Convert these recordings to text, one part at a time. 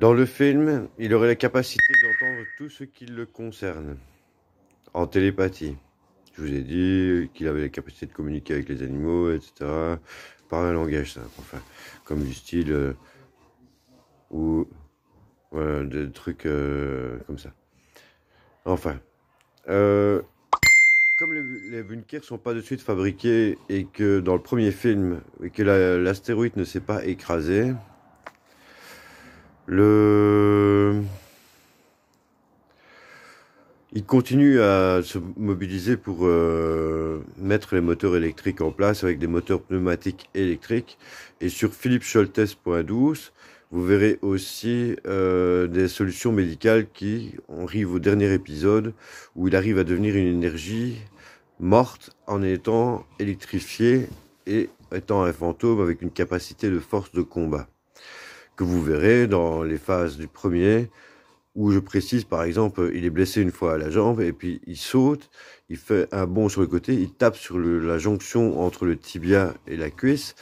Dans le film, il aurait la capacité d'entendre tout ce qui le concerne, en télépathie. Je vous ai dit qu'il avait la capacité de communiquer avec les animaux, etc., par un langage simple, enfin, comme du style, ou voilà, des trucs comme ça. Enfin, comme les bunkers sont pas de suite fabriqués et que dans le premier film, et que l'astéroïde ne s'est pas écrasé, il continue à se mobiliser pour mettre les moteurs électriques en place avec des moteurs pneumatiques électriques. Et sur philippescholtes.12, vous verrez aussi des solutions médicales qui arrivent au dernier épisode où il arrive à devenir une énergie morte en étant électrifié et étant un fantôme avec une capacité de force de combat. Que vous verrez dans les phases du premier, où je précise par exemple, il est blessé une fois à la jambe et puis il saute, il fait un bond sur le côté, il tape sur la jonction entre le tibia et la cuisse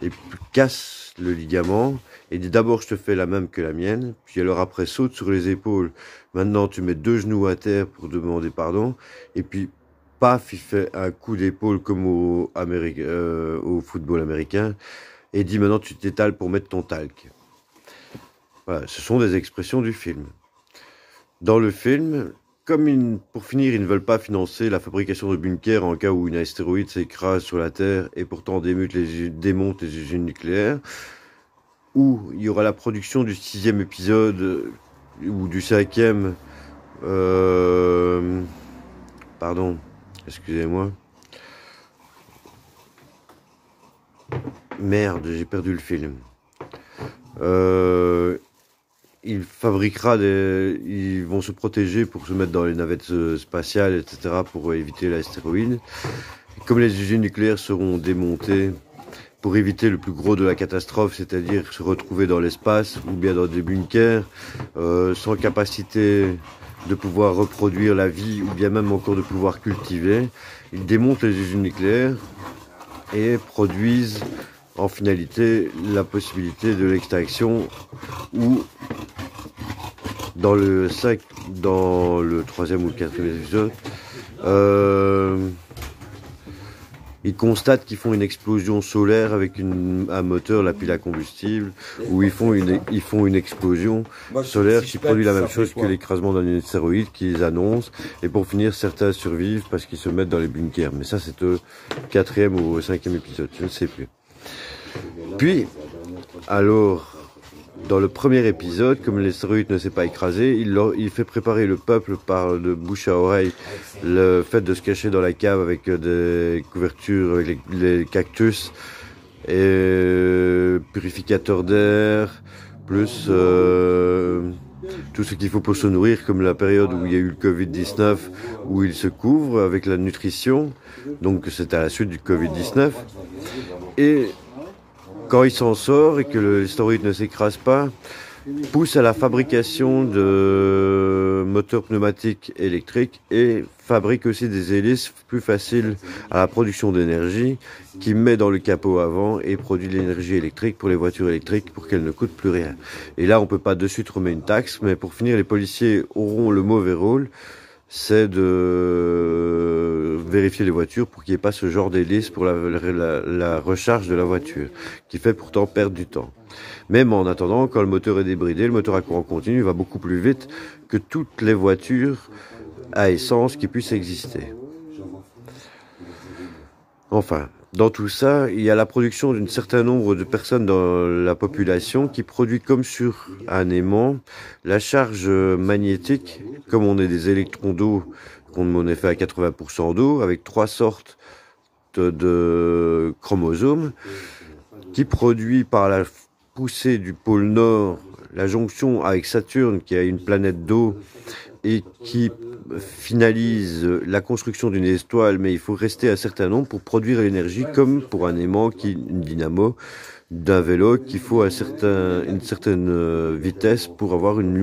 et casse le ligament et dit d'abord je te fais la même que la mienne, puis alors après saute sur les épaules, maintenant tu mets 2 genoux à terre pour demander pardon et puis paf, il fait un coup d'épaule comme au football américain et dit maintenant tu t'étales pour mettre ton talc. Voilà, ce sont des expressions du film. Dans le film, comme pour finir, ils ne veulent pas financer la fabrication de bunkers en cas où une astéroïde s'écrase sur la Terre et pourtant démonte les usines nucléaires, où il y aura la production du 6e épisode ou du 5e, pardon, excusez-moi. Merde, j'ai perdu le film. Ils vont se protéger pour se mettre dans les navettes spatiales, etc., pour éviter l'astéroïde. Comme les usines nucléaires seront démontées, pour éviter le plus gros de la catastrophe, c'est-à-dire se retrouver dans l'espace ou bien dans des bunkers, sans capacité de pouvoir reproduire la vie ou bien même encore de pouvoir cultiver, ils démontent les usines nucléaires et produisent en finalité la possibilité de l'extraction ou dans le 3e ou le 4e épisode, ils constatent qu'ils font une explosion solaire avec un moteur, la pile à combustible, où ils font une explosion solaire qui produit la même chose que l'écrasement d'un astéroïde qu'ils annoncent. Et pour finir, certains survivent parce qu'ils se mettent dans les bunkers. Mais ça, c'est au 4e ou au 5e épisode, je ne sais plus. Puis, alors, dans le premier épisode, comme l'astéroïde ne s'est pas écrasé, il fait préparer le peuple par de bouche à oreille le fait de se cacher dans la cave avec des couvertures, avec les cactus et purificateurs d'air, plus tout ce qu'il faut pour se nourrir, comme la période où il y a eu le Covid-19, où il se couvre avec la nutrition, donc c'est à la suite du Covid-19. Et quand il s'en sort et que l'astéroïde ne s'écrase pas, pousse à la fabrication de moteurs pneumatiques électriques et fabrique aussi des hélices plus faciles à la production d'énergie, qui met dans le capot avant et produit de l'énergie électrique pour les voitures électriques pour qu'elles ne coûtent plus rien. Et là, on peut pas de suite remettre une taxe, mais pour finir, les policiers auront le mauvais rôle, c'est de vérifier les voitures pour qu'il n'y ait pas ce genre d'hélice pour la recharge de la voiture, qui fait pourtant perdre du temps. Même en attendant, quand le moteur est débridé, le moteur à courant continu va beaucoup plus vite que toutes les voitures à essence qui puissent exister. Enfin, dans tout ça, il y a la production d'un certain nombre de personnes dans la population qui produit comme sur un aimant la charge magnétique, comme on est des électrons d'eau, qu'on est fait à 80% d'eau, avec 3 sortes de chromosomes, qui produit par la poussée du pôle Nord la jonction avec Saturne, qui a une planète d'eau, et qui finalise la construction d'une étoile, mais il faut rester un certain nombre pour produire l'énergie, comme pour un aimant, une dynamo d'un vélo, qu'il faut une certaine vitesse pour avoir une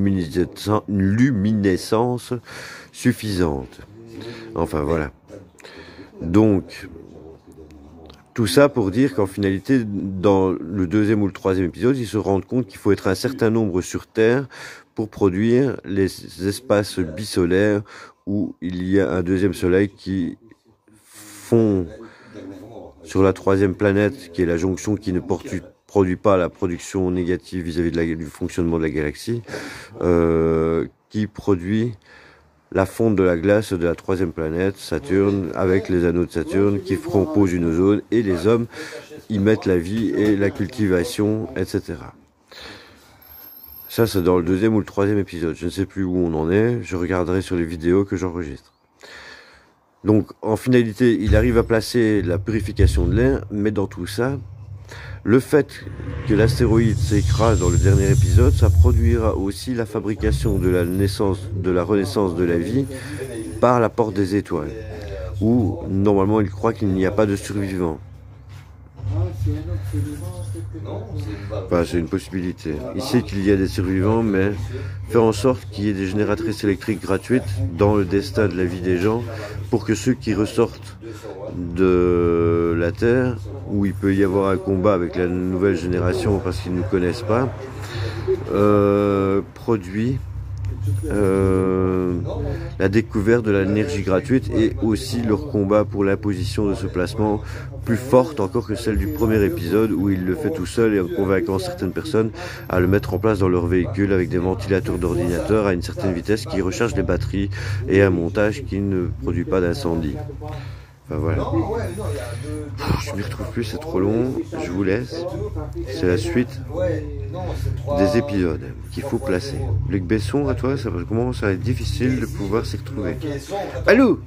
luminescence suffisante. Enfin voilà. Donc, Tout ça pour dire qu'en finalité, dans le deuxième ou le troisième épisode, ils se rendent compte qu'il faut être un certain nombre sur Terre pour produire les espaces bisolaires où il y a un deuxième soleil qui fond sur la troisième planète, qui est la jonction qui ne produit pas la production négative vis-à-vis du fonctionnement de la galaxie, qui produit la fonte de la glace de la troisième planète, Saturne, avec les anneaux de Saturne qui composent une zone, et les hommes y mettent la vie et la cultivation, etc. Ça, c'est dans le deuxième ou le troisième épisode. Je ne sais plus où on en est. Je regarderai sur les vidéos que j'enregistre. Donc, en finalité, il arrive à placer la purification de l'air, mais dans tout ça, le fait que l'astéroïde s'écrase dans le dernier épisode, ça produira aussi la fabrication de la renaissance de la vie par la porte des étoiles, où normalement il croit qu'il n'y a pas de survivants. Enfin, c'est une possibilité. Il sait qu'il y a des survivants, mais faire en sorte qu'il y ait des génératrices électriques gratuites dans le destin de la vie des gens, pour que ceux qui ressortent de la Terre, où il peut y avoir un combat avec la nouvelle génération parce qu'ils ne nous connaissent pas, produit la découverte de l'énergie gratuite, et aussi leur combat pour l'imposition de ce placement plus forte encore que celle du premier épisode, où il le fait tout seul et en convainquant certaines personnes à le mettre en place dans leur véhicule avec des ventilateurs d'ordinateur à une certaine vitesse qui recharge les batteries et un montage qui ne produit pas d'incendie. Enfin, voilà. Je m'y retrouve plus, c'est trop long. Je vous laisse. C'est la suite des épisodes qu'il faut placer. Luc Besson, à toi, ça commence à être difficile de pouvoir s'y retrouver. Allô?